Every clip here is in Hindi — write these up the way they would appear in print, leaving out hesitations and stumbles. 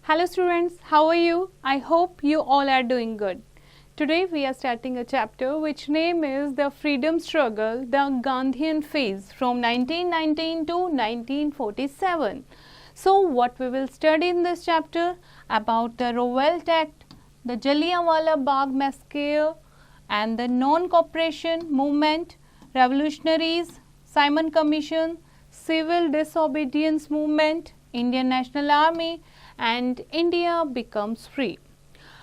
Hello students, how are you? I hope you all are doing good. Today we are starting a chapter which name is the freedom struggle, the Gandhian phase from 1919 to 1947. So what we will study in this chapter about the Revolt Act, the Jallianwala Bagh massacre and the non-cooperation movement, revolutionaries, Simon Commission, civil disobedience movement, Indian National Army and India becomes free.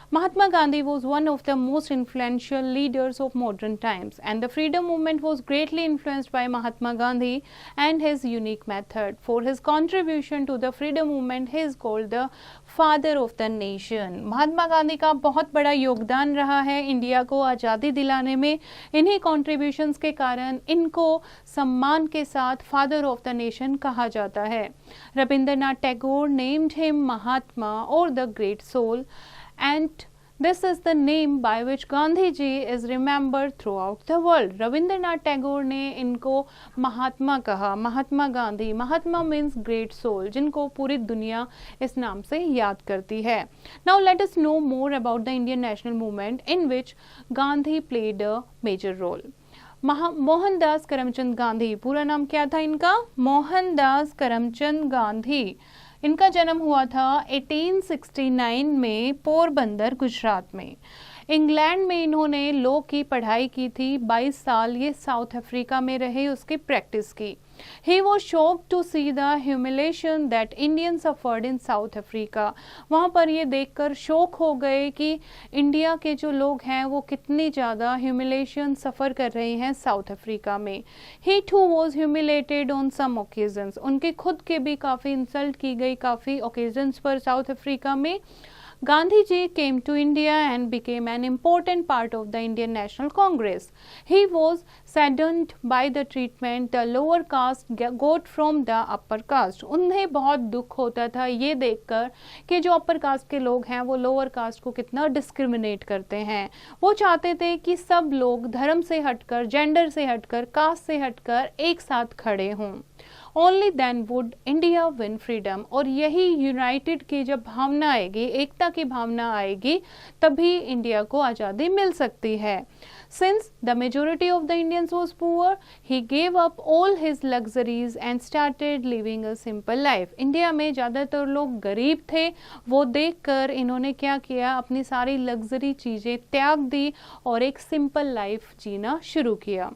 Mahatma Gandhi was one of the most influential leaders of modern times, and the freedom movement was greatly influenced by Mahatma Gandhi and his unique method. For his contribution to the freedom movement, he is called the father of the nation. Mahatma Gandhi का बहुत बड़ा योगदान रहा है इंडिया को आज़ादी दिलाने में. इन्हीं कॉन्ट्रीब्यूशंस के कारण इनको सम्मान के साथ फादर ऑफ द नेशन कहा जाता है. रविंद्रनाथ टैगोर नेम्ड हिम महात्मा और the great soul, and this is the name by which Gandhi ji is remembered throughout the world. Rabindranath Tagore ने इनको महात्मा कहा, महात्मा गांधी. महात्मा मीन्स ग्रेट सोल, जिनको पूरी दुनिया इस नाम से याद करती है. Now let us know more about the Indian national movement in which Gandhi played a major role. Mohandas Karamchand Gandhi, पूरा नाम क्या था इनका? मोहनदास करमचंद गांधी. इनका जन्म हुआ था 1869 में पोरबंदर, गुजरात में. इंग्लैंड में इन्होंने लॉ की पढ़ाई की थी. 22 साल ये साउथ अफ्रीका में रहे, उसकी प्रैक्टिस की. He was shocked to see the humiliation that Indians suffered in South Africa. वहाँ पर ये देखकर शौक हो गए कि इंडिया के जो लोग हैं वो कितनी ज़्यादा ह्यूमिलेशन सफ़र कर रहे हैं साउथ अफ्रीका में. He too was humiliated on some occasions. उनके खुद के भी काफ़ी इंसल्ट की गई काफ़ी ओकेजन्स पर साउथ अफ्रीका में. Gandhi ji came to India and became an important part of the Indian National Congress. He was saddened by the treatment the lower caste got from the upper caste. उन्हें बहुत दुख होता था ये देखकर कि जो अपर कास्ट के लोग हैं वो लोअर कास्ट को कितना डिस्क्रिमिनेट करते हैं. वो चाहते थे कि सब लोग धर्म से हटकर, जेंडर से हटकर, कास्ट से हटकर एक साथ खड़े हों. Only then would India win freedom. और यही यूनाइटेड की जब भावना आएगी, एकता की भावना आएगी, तभी इंडिया को आज़ादी मिल सकती है. Since the majority of the Indians was poor, he gave up all his luxuries and started living a simple life. India में ज़्यादातर लोग गरीब थे. वो देखकर इन्होंने क्या किया, अपनी सारी लग्जरी चीज़ें त्याग दी और एक सिंपल लाइफ जीना शुरू किया.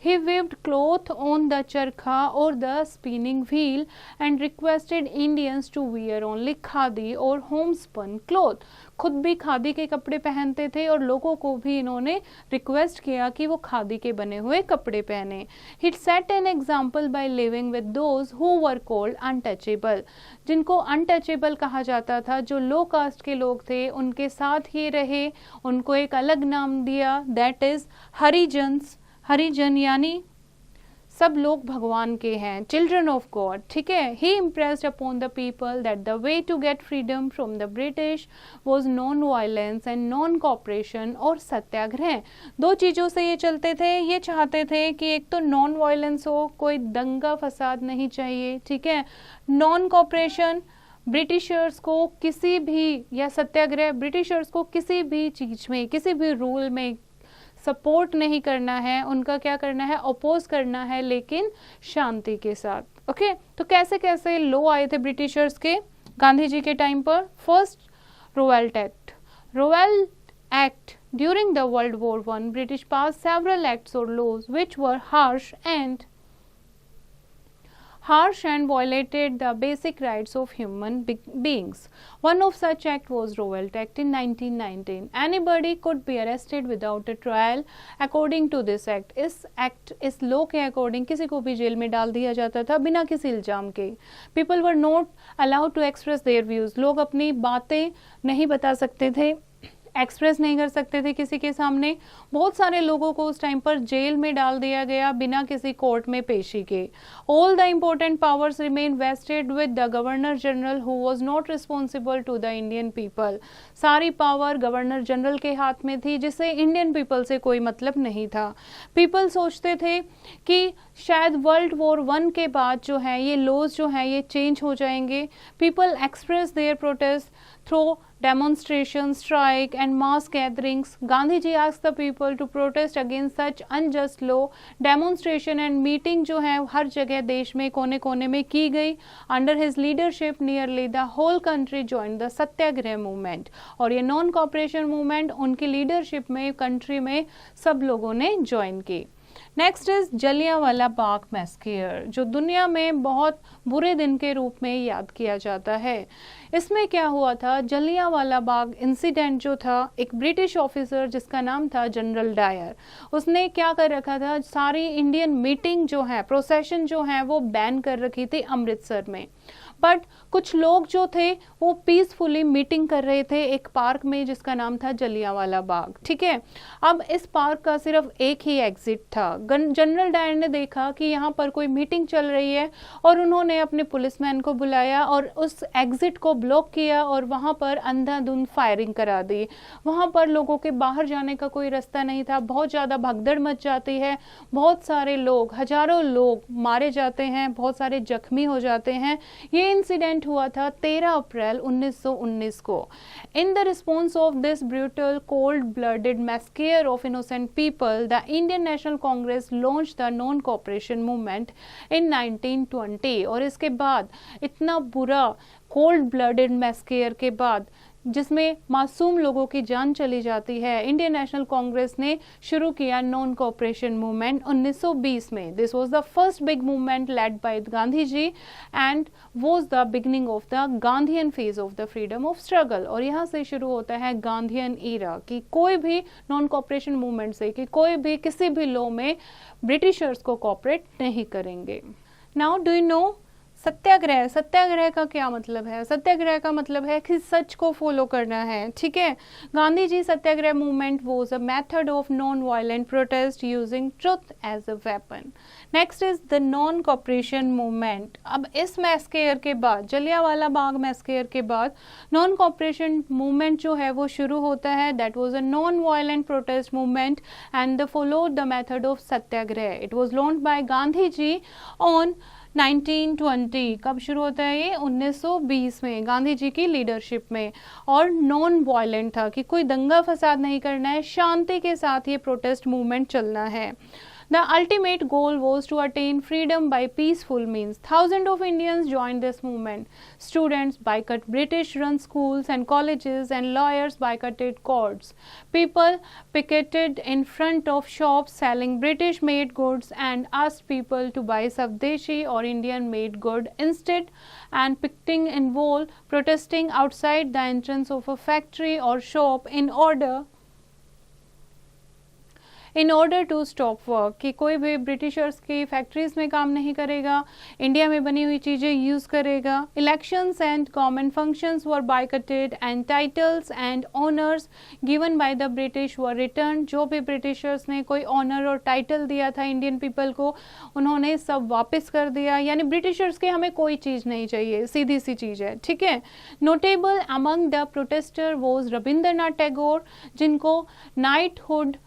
He weaved cloth on the चरखा or the spinning wheel and requested Indians to wear only khadi or homespun cloth. खुद भी खादी के कपड़े पहनते थे और लोगों को भी इन्होंने रिक्वेस्ट किया कि वो खादी के बने हुए कपड़े पहने. He set an example by living with those who were called untouchable. जिनको अनटचेबल कहा जाता था, जो लो कास्ट के लोग थे, उनके साथ ही रहे. उनको एक अलग नाम दिया, दैट इज हरिजन्स. हरिजन यानी सब लोग भगवान के हैं, चिल्ड्रन ऑफ गॉड. ठीक है. He impressed upon the people that the way to get freedom from the British was non violence and non cooperation और सत्याग्रह. दो चीज़ों से ये चलते थे. ये चाहते थे कि एक तो नॉन वायलेंस हो, कोई दंगा फसाद नहीं चाहिए. ठीक है. नॉन कॉपरेशन, ब्रिटिशर्स को किसी भी, या सत्याग्रह, ब्रिटिशर्स को किसी भी चीज़ में, किसी भी रूल में सपोर्ट नहीं करना है. उनका क्या करना है, अपोज करना है, लेकिन शांति के साथ. ओके. तो कैसे कैसे लॉ आए थे ब्रिटिशर्स के गांधी जी के टाइम पर. First, Rowlatt Act. Rowlatt Act during the world war one, British pass several acts और laws which were harsh and violated the basic rights of human beings. One of such act was Revolt Act in 1919. Anybody could be arrested without a trial according to this act. इस law के according किसी को भी जेल में डाल दिया जाता था बिना किसी इल्जाम के. People were not allowed to express their views. लोग अपनी बातें नहीं बता सकते थे एक्सप्रेस नहीं कर सकते थे किसी के सामने। बहुत सारे लोगों को उस टाइम पर जेल में डाल दिया गया बिना किसी कोर्ट में पेशी के। All the important powers remain vested with the governor general who was not responsible to the Indian people. सारी पावर गवर्नर जनरल के हाथ में थी, जिससे इंडियन पीपल से कोई मतलब नहीं था। पीपल सोचते थे कि शायद वर्ल्ड वॉर 1 के बाद जो है ये लॉज जो है ये चेंज हो जाएंगे। People express their protest through demonstrations, strike and mass gatherings. Gandhiji asked the people to protest against such unjust law. Demonstration and meeting जो है हर जगह देश में कोने कोने में की गई। Under his leadership nearly the whole country joined the Satyagraha movement। और ये नॉन कॉपरेशन मूवमेंट उनकी लीडरशिप में कंट्री में सब लोगों ने ज्वाइन की। Next is Jallianwala Bagh massacre, जो दुनिया में बहुत बुरे दिन के रूप में याद किया जाता है। इसमें क्या हुआ था, जलियांवाला बाग इंसिडेंट जो था, एक ब्रिटिश ऑफिसर जिसका नाम था जनरल डायर, उसने क्या कर रखा था, सारी इंडियन मीटिंग जो है, प्रोसेशन जो है वो बैन कर रखी थी अमृतसर में। बट कुछ लोग जो थे वो पीसफुली मीटिंग कर रहे थे एक पार्क में जिसका नाम था जलियांवाला बाग। ठीक है, अब इस पार्क का सिर्फ एक ही एग्जिट था। जनरल डायर ने देखा कि यहाँ पर कोई मीटिंग चल रही है और उन्होंने अपने पुलिसमैन को बुलाया और उस एग्जिट को ब्लॉक किया और वहाँ पर अंधाधुंध फायरिंग करा दी। वहाँ पर लोगों के बाहर जाने का कोई रास्ता नहीं था, बहुत ज़्यादा भगदड़ मच जाती है, बहुत सारे लोग, हजारों लोग मारे जाते हैं, बहुत सारे जख्मी हो जाते हैं। ये इंसिडेंट हुआ था 13 अप्रैल 1919 को। In the response of this brutal cold blooded massacre of innocent people, the Indian national Congress launch the non cooperation movement in 1920। और इसके बाद इतना बुरा कोल्ड ब्लडेड मैस्केयर के बाद जिसमें मासूम लोगों की जान चली जाती है, इंडियन नेशनल कांग्रेस ने शुरू किया नॉन कॉपरेशन मूवमेंट 1920 में। This was the first big movement led by Gandhi ji and was the beginning of the Gandhian phase of the freedom of struggle. और यहाँ से शुरू होता है गांधीयन ईरा कि कोई भी नॉन कॉपरेशन मूवमेंट से कि कोई भी किसी भी लॉ में ब्रिटिशर्स को कॉपरेट नहीं करेंगे। नाउ डू यू नो सत्याग्रह, सत्याग्रह का क्या मतलब है? सत्याग्रह का मतलब है कि सच को फॉलो करना है। ठीक है, Gandhi ji satyagraha movement was a method of non violent protest using truth as a weapon. Next is the non cooperation movement. अब इस मैस्केयर के बाद, जलियांवाला बाग मैस्केयर के बाद नॉन कॉपरेशन मूवमेंट जो है वो शुरू होता है। That was a non violent protest movement and the followed the method of satyagraha. It was launched by Gandhi ji on 1920। कब शुरू होता है ये? 1920 में, गांधी जी की लीडरशिप में। और नॉन वायलेंट था कि कोई दंगा फसाद नहीं करना है, शांति के साथ ये प्रोटेस्ट मूवमेंट चलना है। The ultimate goal was to attain freedom by peaceful means. Thousands of Indians joined this movement. Students boycotted British-run schools and colleges, and lawyers boycotted courts. People picketed in front of shops selling British-made goods and asked people to buy Swadeshi or Indian-made good instead, and picketing involved protesting outside the entrance of a factory or shop in order to stop work, कि कोई भी ब्रिटिशर्स की फैक्ट्रीज में काम नहीं करेगा, इंडिया में बनी हुई चीज़ें यूज़ करेगा। Elections and government functions were boycotted and titles and honours given by the British were returned. जो भी ब्रिटिशर्स ने कोई ऑनर और टाइटल दिया था इंडियन पीपल को, उन्होंने सब वापस कर दिया। यानी ब्रिटिशर्स के हमें कोई चीज़ नहीं चाहिए, सीधी सी चीज़ है। ठीक है, notable among the protester was Rabindranath Tagore, जिनको नाइटहुड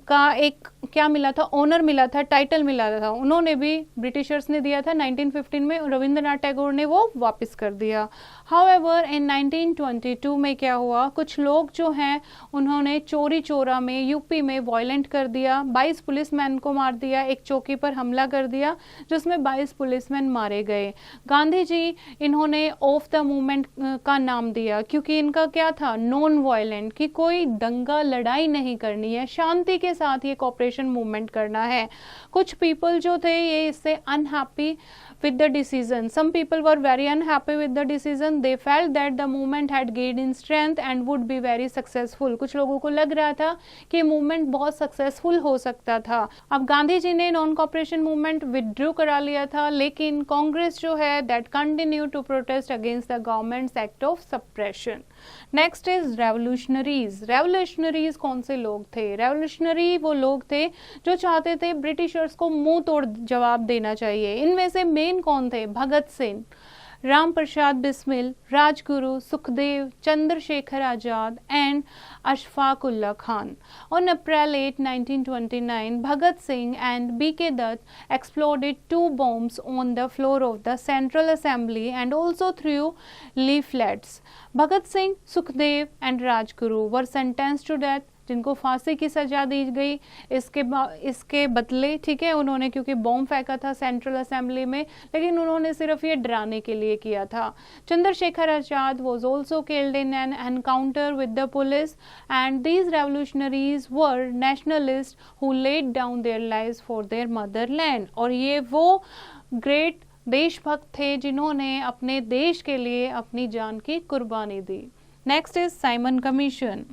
का एक क्या मिला था, ऑनर मिला था, टाइटल मिला था, उन्होंने भी ब्रिटिशर्स ने दिया था 1915 में, रविंद्रनाथ टैगोर ने वो वापस कर दिया। हाउएवर इन 1922 में क्या हुआ, कुछ लोग जो हैं उन्होंने चोरी चोरा में यूपी में वायलेंट कर दिया, 22 पुलिसमैन को मार दिया, एक चौकी पर हमला कर दिया जिसमें 22 पुलिसमैन मारे गए। गांधी जी इन्होंने ऑफ द मूवमेंट का नाम दिया क्योंकि इनका क्या था, नॉन वायलेंट, कि कोई दंगा लड़ाई नहीं करनी है, शांति के साथ ये कॉपरेशन कॉपरेशन मूवमेंट करना है। कुछ पीपल जो थे ये इससे unhappy with the decision. Some people were very unhappy with the decision. They felt that the movement had gained in strength and would be very successful. कुछ लोगों को लग रहा था कि मूवमेंट बहुत सक्सेसफुल हो सकता था। अब गांधी जी ने नॉन कॉपरेशन मूवमेंट विथड्रू करा लिया था, लेकिन कांग्रेस जो है that continue to protest against the governments act of suppression. Next is revolutionaries. Revolutionaries कौन से लोग थे? रेवोल्यूशनरी वो लोग थे जो चाहते थे ब्रिटिशर्स को मुंह तोड़ जवाब देना चाहिए। इनमें से मेन कौन थे? Bhagat Singh, Ram Prasad Bismil, Rajguru, Sukhdev, Chandrashekhar Azad and Ashfaq Ulla Khan. On April 8, 1929, Bhagat Singh and B.K. Dutt exploded 2 bombs on the floor of the Central Assembly and also threw leaflets. Bhagat Singh, Sukhdev and Rajguru were sentenced to death, जिनको फांसी की सजा दी गई इसके बदले, ठीक है, उन्होंने क्योंकि बॉम्ब फेंका था सेंट्रल असेंबली में, लेकिन उन्होंने सिर्फ ये डराने के लिए किया था। Chandrashekhar Azad was also killed in an encounter with the police and these revolutionaries were nationalist who laid down their lives for their motherland. और ये वो ग्रेट देशभक्त थे जिन्होंने अपने देश के लिए अपनी जान की कुर्बानी दी। Next is Simon Commission.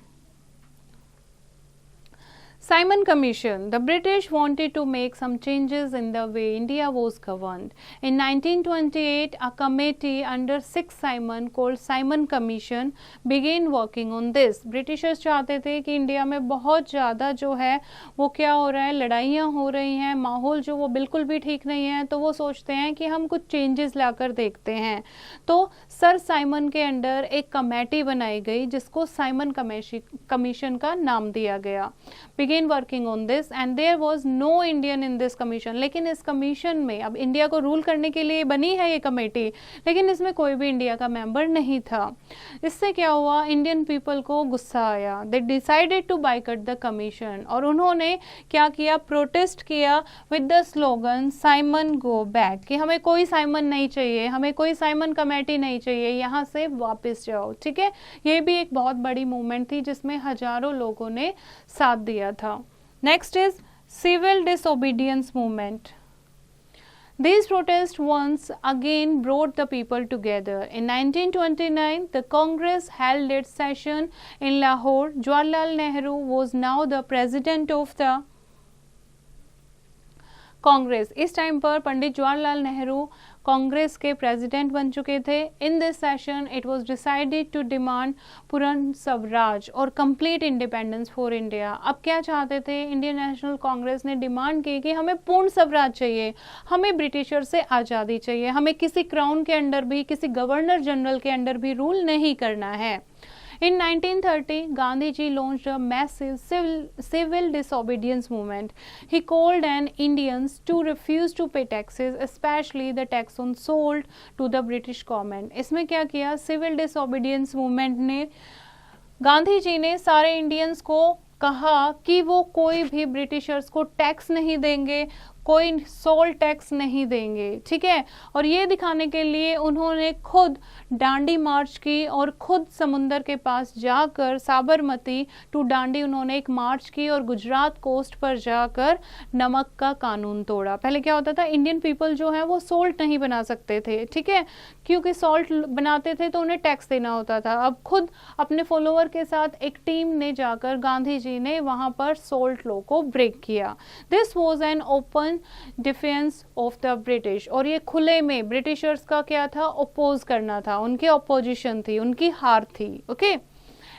Simon Commission. The British wanted to make some changes in the way India was governed. In 1928, a committee under 6 Simon called Simon Commission began working on this. Britishers चाहते थे कि इंडिया में बहुत ज़्यादा जो है वो क्या हो रहा है, लड़ाइयाँ हो रही हैं, माहौल जो वो बिल्कुल भी ठीक नहीं है, तो वो सोचते हैं कि हम कुछ चेंजेस लाकर देखते हैं। तो सर साइमन के अंडर एक कमेटी बनाई गई जिसको साइमन कमीशन का नाम दिया गया। Began working on this and there was no Indian in this commission. लेकिन इस कमीशन में, अब इंडिया को रूल करने के लिए बनी है ये कमेटी, लेकिन इसमें कोई भी इंडिया का मेंबर नहीं था। इससे क्या हुआ? इंडियन पीपल को गुस्सा आया। They decided to boycott the commission और उन्होंने क्या किया? प्रोटेस्ट किया with the slogan Simon go back, कि हमें कोई साइमन नहीं चाहिए, हमें कोई साइमन कमेटी नहीं चाहिए, यहाँ से वापस जाओ। ठीक है, ये भी एक बहुत बड़ी मूवमेंट थी जिसमें हजारों लोगों ने साथ दिया था। Next is civil disobedience movement. These protests once again brought the people together. In 1929, the Congress held its session in Lahore. Jawaharlal Nehru was now the president of the Congress. इस टाइम पर पंडित जवाहरलाल नेहरू कांग्रेस के प्रेसिडेंट बन चुके थे। In this session it was decided to demand purna swaraj और कंप्लीट इंडिपेंडेंस फॉर इंडिया। अब क्या चाहते थे? इंडियन नेशनल कांग्रेस ने डिमांड की कि हमें पूर्ण स्वराज चाहिए, हमें ब्रिटिशर से आज़ादी चाहिए, हमें किसी क्राउन के अंडर भी, किसी गवर्नर जनरल के अंडर भी रूल नहीं करना है। In 1930, Gandhiji launched a massive civil disobedience movement. He called on Indians to refuse to pay taxes, especially the tax on salt, to the British government. इसमें क्या किया? Civil disobedience movement ने, गांधी जी ने सारे इंडियंस को कहा कि वो कोई भी ब्रिटिशर्स को टैक्स नहीं देंगे, कोई सोल्ट टैक्स नहीं देंगे। ठीक है, और ये दिखाने के लिए उन्होंने खुद डांडी मार्च की और खुद समुंदर के पास जाकर साबरमती टू डांडी उन्होंने एक मार्च की और गुजरात कोस्ट पर जाकर नमक का कानून तोड़ा। पहले क्या होता था? इंडियन पीपल जो है वो सोल्ट नहीं बना सकते थे, ठीक है, क्योंकि सॉल्ट बनाते थे तो उन्हें टैक्स देना होता था। अब खुद अपने फॉलोअर के साथ एक टीम ने जाकर गांधी जी ने वहां पर सोल्ट लॉ को ब्रेक किया। This was an open defence of the British, और ये खुले में ब्रिटिशर्स का क्या था? अपोज करना था, उनकी अपोजिशन थी, उनकी हार थी। Okay,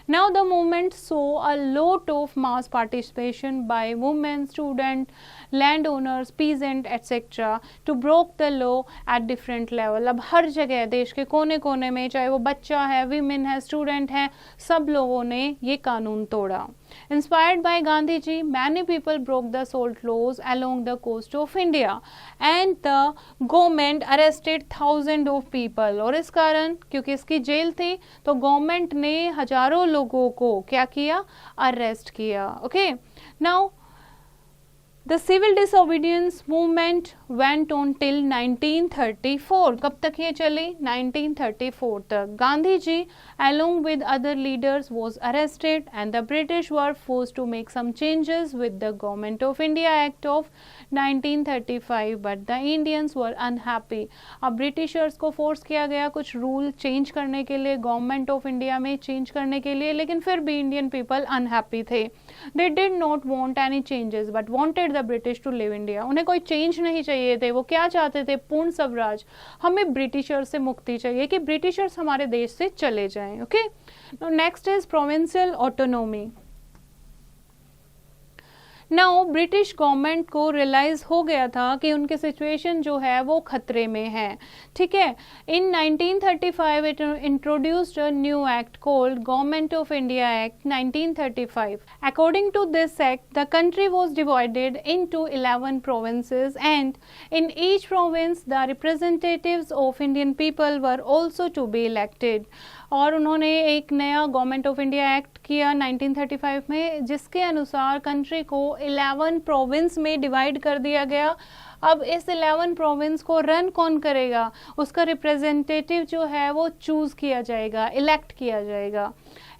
now the movement saw a lot of mass participation by women, students, landowners, peasants, etc. to break the law at different level. अब हर जगह देश के कोने कोने में, चाहे वो बच्चा है, women है, student है, सब लोगों ने ये कानून तोड़ा। Inspired by Gandhi ji, many people broke the salt laws along the coast of India and the government arrested thousands of people. और इस कारण, क्योंकि इसकी जेल थी, तो गवर्नमेंट ने हजारों लोगों को क्या किया? अरेस्ट किया। Okay, now the civil disobedience movement went on till 1934. कब तक ये चली? 1934 तक. Gandhi ji along with other leaders was arrested and the British were forced to make some changes with the Government of India Act of 1935 but the Indians were unhappy. अब ब्रिटिशर्स को फोर्स किया गया कुछ रूल चेंज करने के लिए, गवर्नमेंट ऑफ इंडिया में चेंज करने के लिए, लेकिन फिर भी इंडियन पीपल अनहैप्पी थे. They did not want any changes but wanted the British to leave India. उन्हें कोई चेंज नहीं चाहिए थे, वो क्या चाहते थे? पूर्ण स्वराज. हमें ब्रिटिशर्स से मुक्ति चाहिए कि ब्रिटिशर्स हमारे देश से चले जाएं. Okay, next is provincial autonomy. Now British government को रियलाइज हो गया था कि उनकी सिचुएशन जो है वो खतरे में है. ठीक है, in 1935 it introduced a new act called government of India act 1935. According to this act the country was divided into 11 provinces and in each province the representatives of Indian people were also to be elected. और उन्होंने एक नया गवर्नमेंट ऑफ इंडिया एक्ट किया 1935 में, जिसके अनुसार कंट्री को 11 प्रोविंस में डिवाइड कर दिया गया. अब इस 11 प्रोविंस को रन कौन करेगा? उसका रिप्रेजेंटेटिव जो है वो चूज किया जाएगा, इलेक्ट किया जाएगा.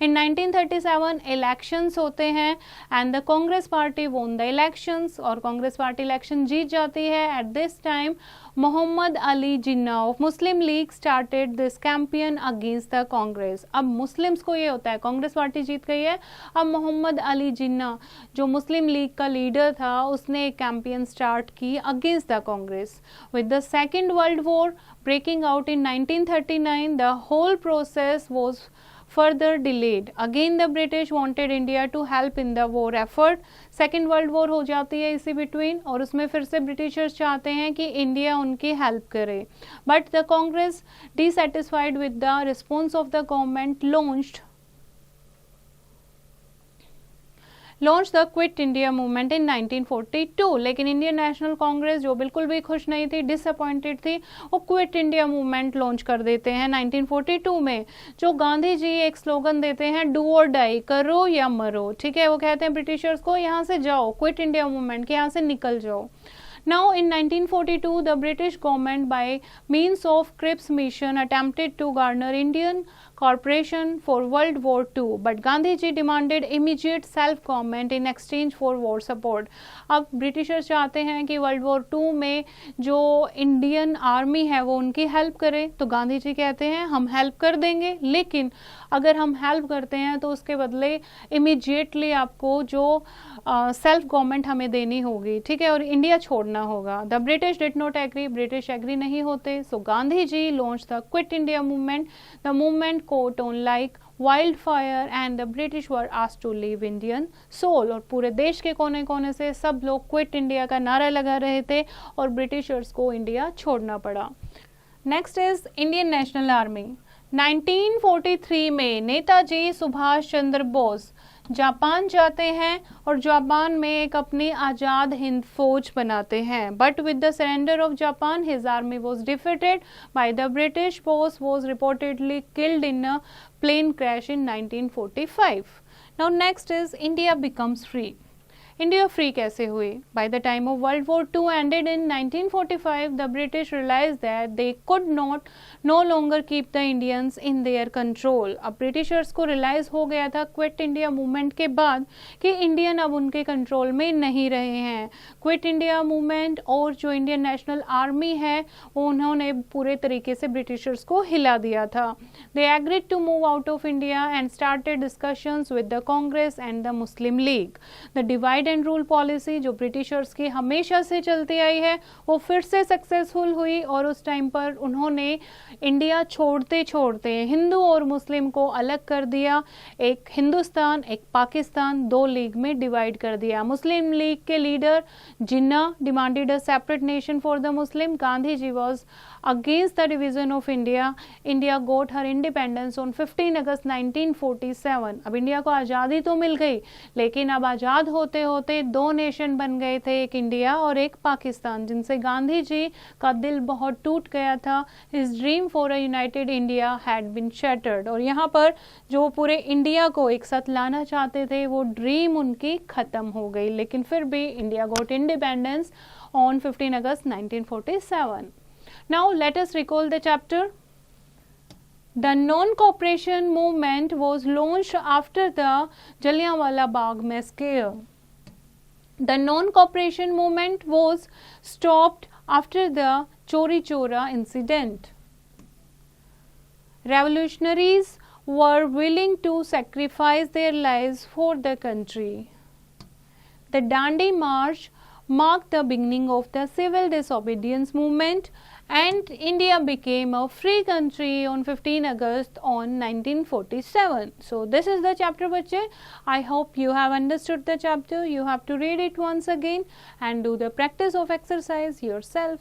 इन 1937 इलेक्शंस होते हैं and the Congress party won the elections, और कांग्रेस पार्टी इलेक्शन जीत जाती है. At this time Mohammad Ali Jinnah of Muslim League started this campaign against the Congress. अब मुस्लिम्स को ये होता है कांग्रेस पार्टी जीत गई है, अब मोहम्मद अली जिन्ना जो मुस्लिम लीग का लीडर था उसने एक कैंपेन स्टार्ट की against the Congress. With the second world war breaking out in 1939 the whole process was further delayed. Again the British wanted India to help in the war effort. Second world war हो जाती है इसी बिटवीन, और उसमें फिर से ब्रिटिशर्स चाहते हैं कि इंडिया उनकी हेल्प करे. But the Congress dissatisfied with the response of the government launch the quit India movement in 1942. लेकिन इंडियन नेशनल कांग्रेस जो बिल्कुल भी खुश नहीं थी, डिसअपॉइंटेड थी, वो क्विट इंडिया मूवमेंट लॉन्च कर देते हैं 1942 में. जो गांधी जी एक स्लोगन देते हैं, डू और डाई, करो या मरो. ठीक है, वो कहते हैं ब्रिटिशर्स को यहाँ से जाओ, क्विट इंडिया मूवमेंट के यहाँ से निकल जाओ. Now in 1942 the British government by means of Cripps mission attempted to garner Indian cooperation for World War II but Gandhi ji demanded immediate self government in exchange for war support. अब ब्रिटिशर्स चाहते हैं कि वर्ल्ड वॉर 2 में जो इंडियन आर्मी है वो उनकी हेल्प करे, तो गांधी जी कहते हैं हम हेल्प कर देंगे, लेकिन अगर हम हेल्प करते हैं तो उसके बदले इमीडिएटली आपको जो सेल्फ गवर्नमेंट हमें देनी होगी. ठीक है, और इंडिया छोड़ना होगा. The British did not agree, British agree नहीं होते. So Gandhi ji launch the quit India movement. The movement caught on like wildfire and the British were asked to leave Indian soul. और पूरे देश के कोने कोने से सब लोग क्विट इंडिया का नारा लगा रहे थे और ब्रिटिशर्स को इंडिया छोड़ना पड़ा. Next is Indian national army. 1943 में नेताजी सुभाष चंद्र बोस जापान जाते हैं और जापान में एक अपनी आज़ाद हिंद फौज बनाते हैं. But with the surrender of Japan his army was defeated by the British. Bose was reportedly killed in a plane crash in 1945. Now next is India becomes free. India free कैसे हुई? By the time of world war 2 ended in 1945 the British realise that they could not no longer keep the Indians in their control. अब ब्रिटिशर्स को रियलाइज हो गया था क्विट इंडिया मूवमेंट के बाद कि इंडियन अब उनके कंट्रोल में नहीं रहे हैं. क्विट इंडिया मूवमेंट और जो इंडियन नेशनल आर्मी है उन्होंने पूरे तरीके से ब्रिटिशर्स को हिला दिया था. They agreed to move out of India and started discussions with the Congress and the Muslim League. The divide and rule policy जो ब्रिटिशर्स की हमेशा से चलती आई है वो फिर से सक्सेसफुल हुई, और उस टाइम पर उन्होंने इंडिया छोड़ते छोड़ते हिंदू और मुस्लिम को अलग कर दिया. एक हिंदुस्तान, एक पाकिस्तान, दो लीग में डिवाइड कर दिया. मुस्लिम लीग के leader Jinnah demanded a separate nation for the Muslim. Gandhi ji was against the division of India. India got her independence on 15 August 1947. अब इंडिया को आज़ादी तो मिल गई, लेकिन अब आज़ाद होते होते दो नेशन बन गए थे, एक इंडिया और एक पाकिस्तान, जिनसे गांधी जी का दिल बहुत टूट गया था. His dream for a united India had been shattered. और यहाँ पर जो पूरे इंडिया को एक साथ लाना चाहते थे वो ड्रीम उनकी खत्म हो गई. लेकिन फिर भी India got independence on 15 August 1947. Now let us recall the chapter. The non-cooperation movement was launched after the Jallianwala Bagh massacre. The non-cooperation movement was stopped after the Chori Chora incident. Revolutionaries were willing to sacrifice their lives for the country. The Dandi March marked the beginning of the civil disobedience movement, and India became a free country on 15 August on 1947. So this is the chapter, bachche. I hope you have understood the chapter. You have to read it once again and do the practice of exercise yourself.